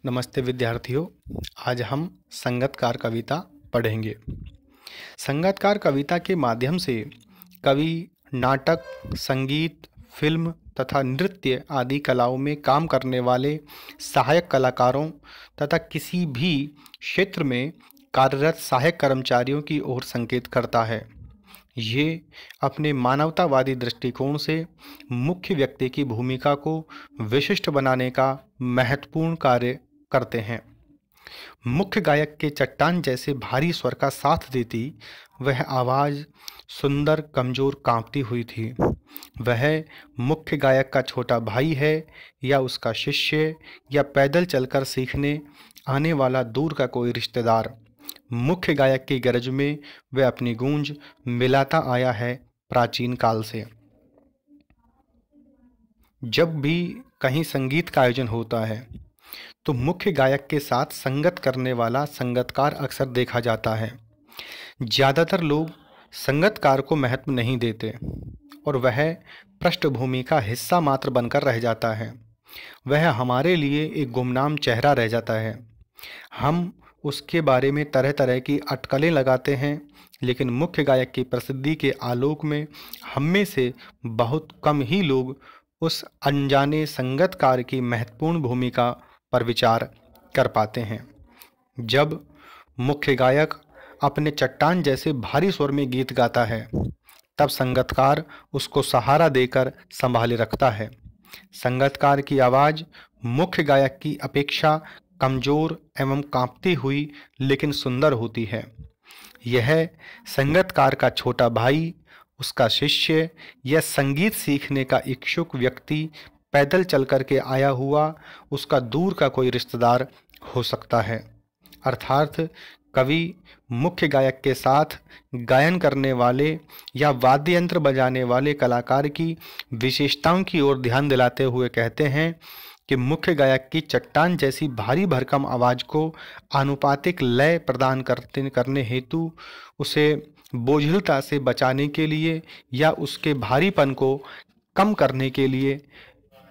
नमस्ते विद्यार्थियों। आज हम संगतकार कविता पढ़ेंगे। संगतकार कविता के माध्यम से कवि नाटक, संगीत, फिल्म तथा नृत्य आदि कलाओं में काम करने वाले सहायक कलाकारों तथा किसी भी क्षेत्र में कार्यरत सहायक कर्मचारियों की ओर संकेत करता है। ये अपने मानवतावादी दृष्टिकोण से मुख्य व्यक्ति की भूमिका को विशिष्ट बनाने का महत्वपूर्ण कार्य करते हैं। मुख्य गायक के चट्टान जैसे भारी स्वर का साथ देती वह आवाज़ सुंदर, कमज़ोर, कांपती हुई थी। वह मुख्य गायक का छोटा भाई है या उसका शिष्य या पैदल चलकर सीखने आने वाला दूर का कोई रिश्तेदार। मुख्य गायक की गरज में वह अपनी गूंज मिलाता आया है प्राचीन काल से। जब भी कहीं संगीत का आयोजन होता है तो मुख्य गायक के साथ संगत करने वाला संगतकार अक्सर देखा जाता है। ज़्यादातर लोग संगतकार को महत्व नहीं देते और वह पृष्ठभूमि का हिस्सा मात्र बनकर रह जाता है। वह हमारे लिए एक गुमनाम चेहरा रह जाता है। हम उसके बारे में तरह तरह की अटकलें लगाते हैं, लेकिन मुख्य गायक की प्रसिद्धि के आलोक में हम में से बहुत कम ही लोग उस अनजाने संगतकार की महत्वपूर्ण भूमिका पर विचार कर पाते हैं। जब मुख्य गायक अपने चट्टान जैसे भारी स्वर में गीत गाता है, तब संगतकार उसको सहारा देकर संभाले रखता है। संगतकार की आवाज़ मुख्य गायक की अपेक्षा कमज़ोर एवं कांपती हुई लेकिन सुंदर होती है। यह संगतकार का छोटा भाई, उसका शिष्य या संगीत सीखने का इच्छुक व्यक्ति, पैदल चल कर के आया हुआ उसका दूर का कोई रिश्तेदार हो सकता है। अर्थात कवि मुख्य गायक के साथ गायन करने वाले या वाद्य यंत्र बजाने वाले कलाकार की विशेषताओं की ओर ध्यान दिलाते हुए कहते हैं कि मुख्य गायक की चट्टान जैसी भारी भरकम आवाज़ को आनुपातिक लय प्रदान करने हेतु उसे बोझिलता से बचाने के लिए या उसके भारीपन को कम करने के लिए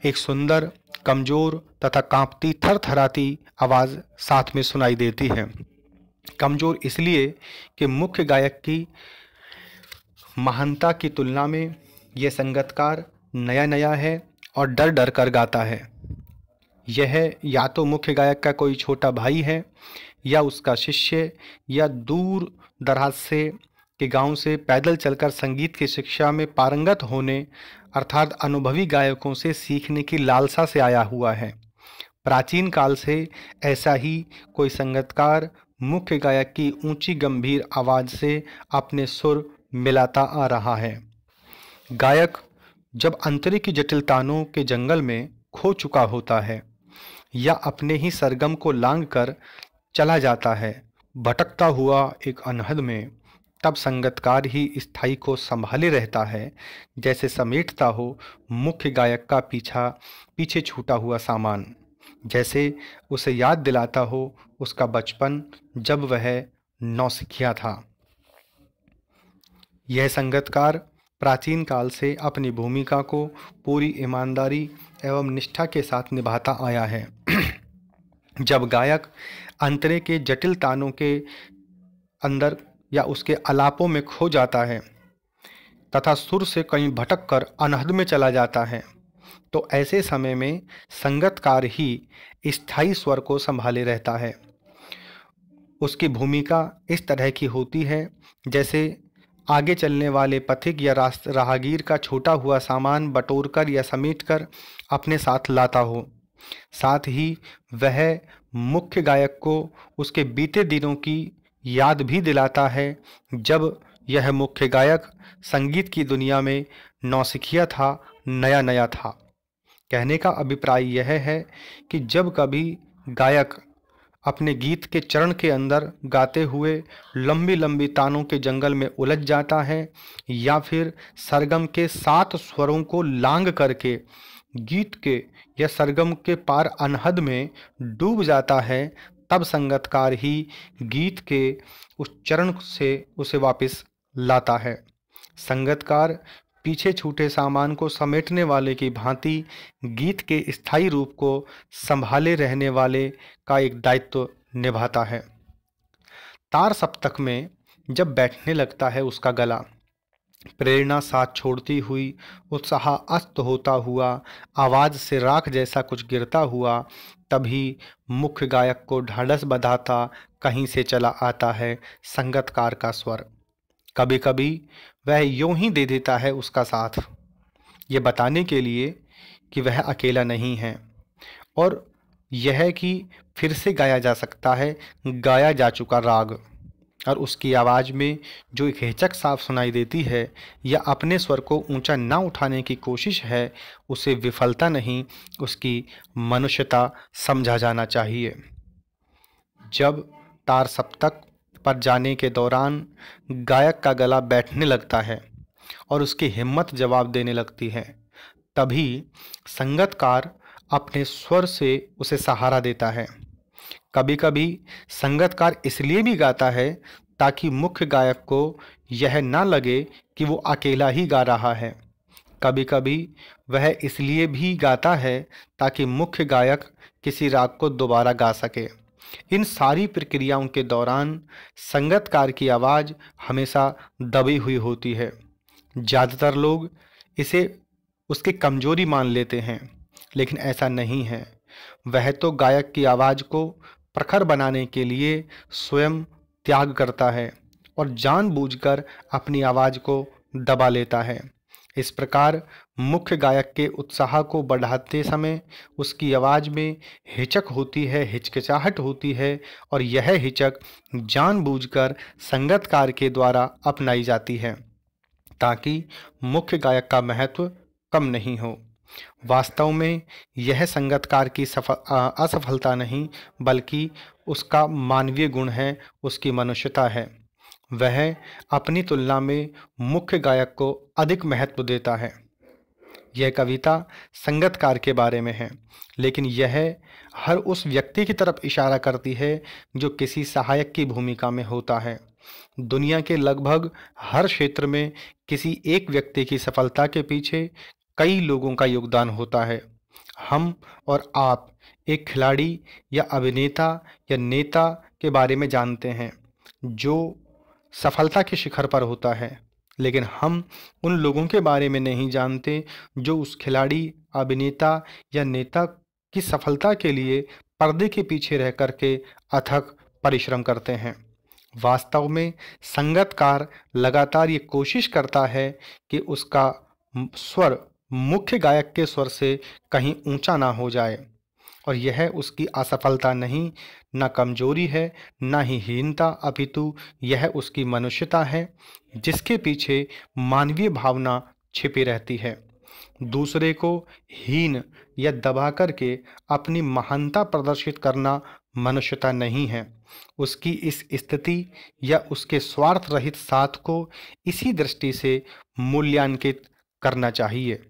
एक सुंदर, कमज़ोर तथा कांपती, थरथराती आवाज़ साथ में सुनाई देती है। कमज़ोर इसलिए कि मुख्य गायक की महानता की तुलना में यह संगतकार नया नया है और डर डर कर गाता है। यह या तो मुख्य गायक का कोई छोटा भाई है या उसका शिष्य या दूर दराज से के गांव से पैदल चलकर संगीत की शिक्षा में पारंगत होने अर्थात अनुभवी गायकों से सीखने की लालसा से आया हुआ है। प्राचीन काल से ऐसा ही कोई संगतकार मुख्य गायक की ऊंची गंभीर आवाज़ से अपने सुर मिलाता आ रहा है। गायक जब अंतरिक्ष की जटिल तानों के जंगल में खो चुका होता है या अपने ही सरगम को लांघ कर चला जाता है भटकता हुआ एक अनहद में, तब संगतकार ही स्थायी को संभाले रहता है, जैसे समेटता हो मुख्य गायक का पीछे छूटा हुआ सामान, जैसे उसे याद दिलाता हो उसका बचपन जब वह नौसिखिया था। यह संगतकार प्राचीन काल से अपनी भूमिका को पूरी ईमानदारी एवं निष्ठा के साथ निभाता आया है। जब गायक अंतरे के जटिल तानों के अंदर या उसके आलापों में खो जाता है तथा सुर से कहीं भटक कर अनहद में चला जाता है, तो ऐसे समय में संगतकार ही स्थायी स्वर को संभाले रहता है। उसकी भूमिका इस तरह की होती है जैसे आगे चलने वाले पथिक या राहगीर का छूटा हुआ सामान बटोरकर या समेटकर अपने साथ लाता हो। साथ ही वह मुख्य गायक को उसके बीते दिनों की याद भी दिलाता है, जब यह मुख्य गायक संगीत की दुनिया में नौसिखिया था, नया नया था। कहने का अभिप्राय यह है कि जब कभी गायक अपने गीत के चरण के अंदर गाते हुए लंबी लंबी तानों के जंगल में उलझ जाता है या फिर सरगम के 7 स्वरों को लांघ करके गीत के या सरगम के पार अनहद में डूब जाता है, तब संगतकार ही गीत के उस चरण से उसे वापस लाता है। संगतकार पीछे छूटे सामान को समेटने वाले की भांति गीत के स्थायी रूप को संभाले रहने वाले का एक दायित्व निभाता है। तार सप्तक में जब बैठने लगता है उसका गला, प्रेरणा साथ छोड़ती हुई, उत्साह अस्त होता हुआ, आवाज से राख जैसा कुछ गिरता हुआ, तभी मुख्य गायक को ढाढ़स बंधाता कहीं से चला आता है संगतकार का स्वर। कभी कभी वह यूं ही दे देता है उसका साथ, ये बताने के लिए कि वह अकेला नहीं है और यह कि फिर से गाया जा सकता है गाया जा चुका राग। और उसकी आवाज़ में जो एक हिचक साफ सुनाई देती है या अपने स्वर को ऊंचा ना उठाने की कोशिश है, उसे विफलता नहीं, उसकी मनुष्यता समझा जाना चाहिए। जब तार सप्तक पर जाने के दौरान गायक का गला बैठने लगता है और उसकी हिम्मत जवाब देने लगती है, तभी संगतकार अपने स्वर से उसे सहारा देता है। कभी कभी संगतकार इसलिए भी गाता है ताकि मुख्य गायक को यह ना लगे कि वो अकेला ही गा रहा है। कभी कभी वह इसलिए भी गाता है ताकि मुख्य गायक किसी राग को दोबारा गा सके। इन सारी प्रक्रियाओं के दौरान संगतकार की आवाज़ हमेशा दबी हुई होती है। ज़्यादातर लोग इसे उसकी कमजोरी मान लेते हैं, लेकिन ऐसा नहीं है। वह तो गायक की आवाज़ को प्रखर बनाने के लिए स्वयं त्याग करता है और जानबूझकर अपनी आवाज़ को दबा लेता है। इस प्रकार मुख्य गायक के उत्साह को बढ़ाते समय उसकी आवाज़ में हिचक होती है, हिचकिचाहट होती है, और यह हिचक जानबूझकर संगतकार के द्वारा अपनाई जाती है ताकि मुख्य गायक का महत्व कम नहीं हो। वास्तव में यह संगतकार की असफलता नहीं, बल्कि उसका मानवीय गुण है, उसकी मनुष्यता है। वह अपनी तुलना में मुख्य गायक को अधिक महत्व देता है। यह कविता संगतकार के बारे में है, लेकिन यह हर उस व्यक्ति की तरफ इशारा करती है जो किसी सहायक की भूमिका में होता है। दुनिया के लगभग हर क्षेत्र में किसी एक व्यक्ति की सफलता के पीछे कई लोगों का योगदान होता है। हम और आप एक खिलाड़ी या अभिनेता या नेता के बारे में जानते हैं जो सफलता के शिखर पर होता है, लेकिन हम उन लोगों के बारे में नहीं जानते जो उस खिलाड़ी, अभिनेता या नेता की सफलता के लिए पर्दे के पीछे रह कर के अथक परिश्रम करते हैं। वास्तव में संगतकार लगातार ये कोशिश करता है कि उसका स्वर मुख्य गायक के स्वर से कहीं ऊंचा ना हो जाए, और यह उसकी असफलता नहीं, ना कमजोरी है, ना ही हीनता, अपितु यह उसकी मनुष्यता है जिसके पीछे मानवीय भावना छिपी रहती है। दूसरे को हीन या दबा करके अपनी महानता प्रदर्शित करना मनुष्यता नहीं है। उसकी इस स्थिति या उसके स्वार्थ रहित साथ को इसी दृष्टि से मूल्यांकित करना चाहिए।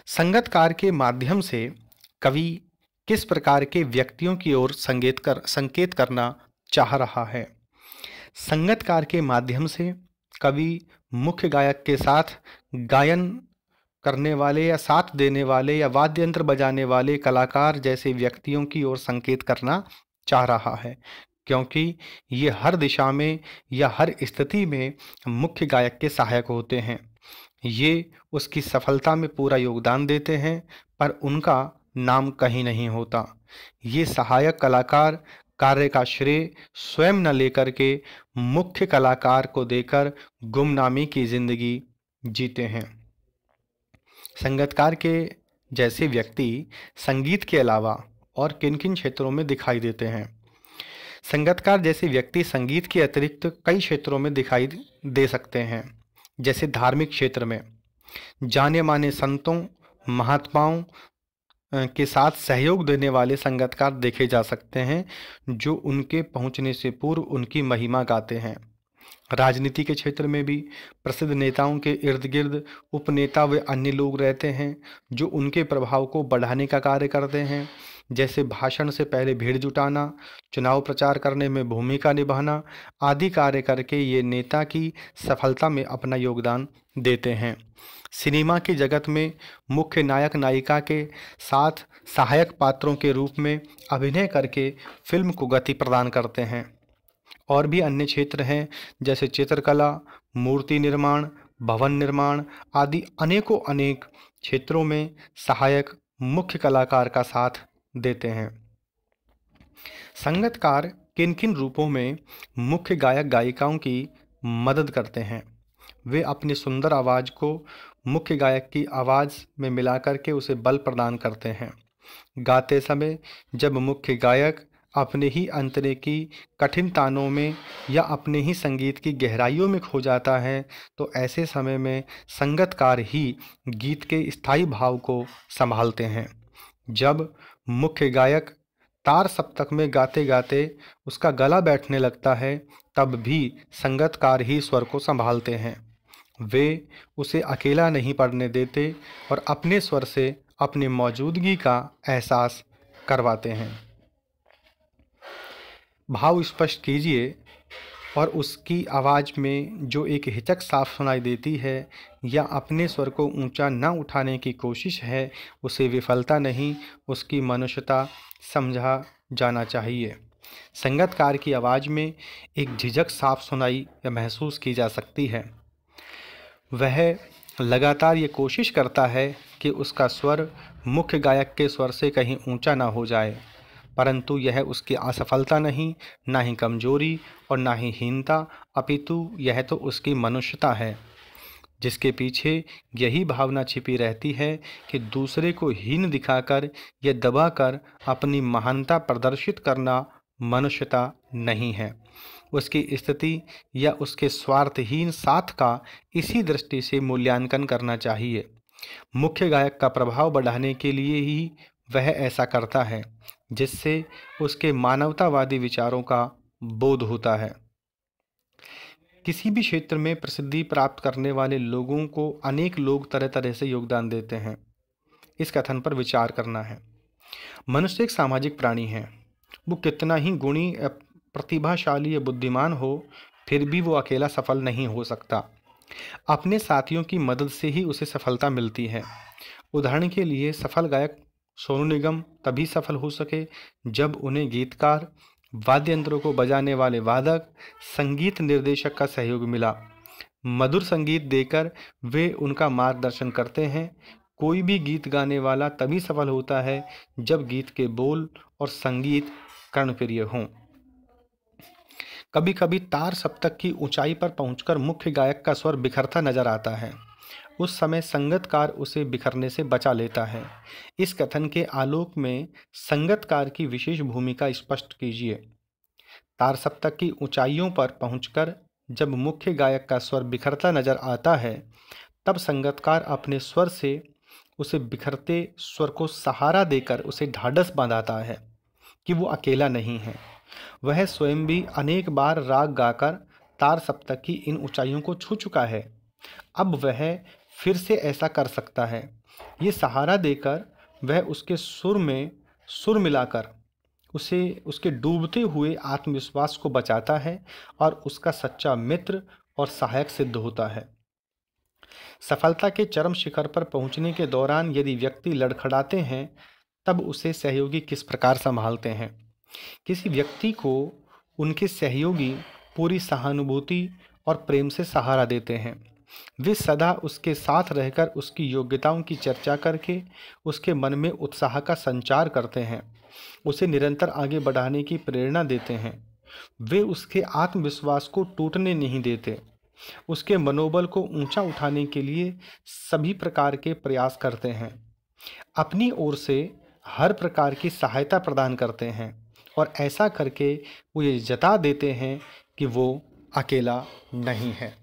संगतकार के माध्यम से कवि किस प्रकार के व्यक्तियों की ओर संकेत करना चाह रहा है। संगतकार के माध्यम से कवि मुख्य गायक के साथ गायन करने वाले या साथ देने वाले या वाद्य यंत्र बजाने वाले कलाकार जैसे व्यक्तियों की ओर संकेत करना चाह रहा है, क्योंकि ये हर दिशा में या हर स्थिति में मुख्य गायक के सहायक होते हैं। ये उसकी सफलता में पूरा योगदान देते हैं, पर उनका नाम कहीं नहीं होता। ये सहायक कलाकार कार्य का श्रेय स्वयं न लेकर के मुख्य कलाकार को देकर गुमनामी की जिंदगी जीते हैं। संगतकार के जैसे व्यक्ति संगीत के अलावा और किन किन क्षेत्रों में दिखाई देते हैं। संगतकार जैसे व्यक्ति संगीत के अतिरिक्त कई क्षेत्रों में दिखाई दे सकते हैं, जैसे धार्मिक क्षेत्र में जाने माने संतों, महात्माओं के साथ सहयोग देने वाले संगतकार देखे जा सकते हैं जो उनके पहुंचने से पूर्व उनकी महिमा गाते हैं। राजनीति के क्षेत्र में भी प्रसिद्ध नेताओं के इर्द गिर्द उपनेता व अन्य लोग रहते हैं जो उनके प्रभाव को बढ़ाने का कार्य करते हैं। जैसे भाषण से पहले भीड़ जुटाना, चुनाव प्रचार करने में भूमिका निभाना आदि कार्य करके ये नेता की सफलता में अपना योगदान देते हैं। सिनेमा की जगत में मुख्य नायक नायिका के साथ सहायक पात्रों के रूप में अभिनय करके फिल्म को गति प्रदान करते हैं। और भी अन्य क्षेत्र हैं जैसे चित्रकला, मूर्ति निर्माण, भवन निर्माण आदि अनेकों अनेक क्षेत्रों में सहायक मुख्य कलाकार का साथ देते हैं। संगीतकार किन किन रूपों में मुख्य गायक गायिकाओं की मदद करते हैं? वे अपनी सुंदर आवाज़ को मुख्य गायक की आवाज़ में मिलाकर के उसे बल प्रदान करते हैं। गाते समय जब मुख्य गायक अपने ही अंतरे की कठिन तानों में या अपने ही संगीत की गहराइयों में खो जाता है, तो ऐसे समय में संगीतकार ही गीत के स्थायी भाव को संभालते हैं। जब मुख्य गायक तार सप्तक में गाते गाते उसका गला बैठने लगता है, तब भी संगीतकार ही स्वर को संभालते हैं। वे उसे अकेला नहीं पड़ने देते और अपने स्वर से अपनी मौजूदगी का एहसास करवाते हैं। भाव स्पष्ट कीजिए और उसकी आवाज़ में जो एक हिचक साफ सुनाई देती है या अपने स्वर को ऊंचा न उठाने की कोशिश है, उसे विफलता नहीं, उसकी मनुष्यता समझा जाना चाहिए। संगीतकार की आवाज़ में एक झिझक साफ सुनाई या महसूस की जा सकती है। वह लगातार ये कोशिश करता है कि उसका स्वर मुख्य गायक के स्वर से कहीं ऊंचा ना हो जाए, परंतु यह उसकी असफलता नहीं, ना ही कमजोरी और ना ही हीनता, अपितु यह तो उसकी मनुष्यता है, जिसके पीछे यही भावना छिपी रहती है कि दूसरे को हीन दिखाकर या दबाकर अपनी महानता प्रदर्शित करना मनुष्यता नहीं है। उसकी स्थिति या उसके स्वार्थहीन साथ का इसी दृष्टि से मूल्यांकन करना चाहिए। मुख्य गायक का प्रभाव बढ़ाने के लिए ही वह ऐसा करता है, जिससे उसके मानवतावादी विचारों का बोध होता है। किसी भी क्षेत्र में प्रसिद्धि प्राप्त करने वाले लोगों को अनेक लोग तरह तरह से योगदान देते हैं। इस कथन पर विचार करना है। मनुष्य एक सामाजिक प्राणी है। वो कितना ही गुणी, प्रतिभाशाली या बुद्धिमान हो, फिर भी वो अकेला सफल नहीं हो सकता। अपने साथियों की मदद से ही उसे सफलता मिलती है। उदाहरण के लिए सफल गायक सोनू निगम तभी सफल हो सके जब उन्हें गीतकार, वाद्य यंत्रों को बजाने वाले वादक, संगीत निर्देशक का सहयोग मिला। मधुर संगीत देकर वे उनका मार्गदर्शन करते हैं। कोई भी गीत गाने वाला तभी सफल होता है जब गीत के बोल और संगीत कर्णप्रिय हों। कभी कभी तार सप्तक की ऊंचाई पर पहुंचकर मुख्य गायक का स्वर बिखरता नजर आता है। उस समय संगीतकार उसे बिखरने से बचा लेता है। इस कथन के आलोक में संगीतकार की विशेष भूमिका स्पष्ट कीजिए। तार सप्तक की ऊंचाइयों पर पहुंचकर जब मुख्य गायक का स्वर बिखरता नजर आता है, तब संगीतकार अपने स्वर से उसे बिखरते स्वर को सहारा देकर उसे ढाढ़स बांधाता है कि वो अकेला नहीं है। वह स्वयं भी अनेक बार राग गाकर तार सप्तक की इन ऊंचाइयों को छू चुका है। अब वह फिर से ऐसा कर सकता है। ये सहारा देकर वह उसके सुर में सुर मिलाकर उसे उसके डूबते हुए आत्मविश्वास को बचाता है और उसका सच्चा मित्र और सहायक सिद्ध होता है। सफलता के चरम शिखर पर पहुंचने के दौरान यदि व्यक्ति लड़खड़ाते हैं, तब उसे सहयोगी किस प्रकार संभालते हैं? किसी व्यक्ति को उनके सहयोगी पूरी सहानुभूति और प्रेम से सहारा देते हैं। वे सदा उसके साथ रहकर उसकी योग्यताओं की चर्चा करके उसके मन में उत्साह का संचार करते हैं, उसे निरंतर आगे बढ़ाने की प्रेरणा देते हैं। वे उसके आत्मविश्वास को टूटने नहीं देते, उसके मनोबल को ऊंचा उठाने के लिए सभी प्रकार के प्रयास करते हैं, अपनी ओर से हर प्रकार की सहायता प्रदान करते हैं और ऐसा करके वो ये जता देते हैं कि वो अकेला नहीं है।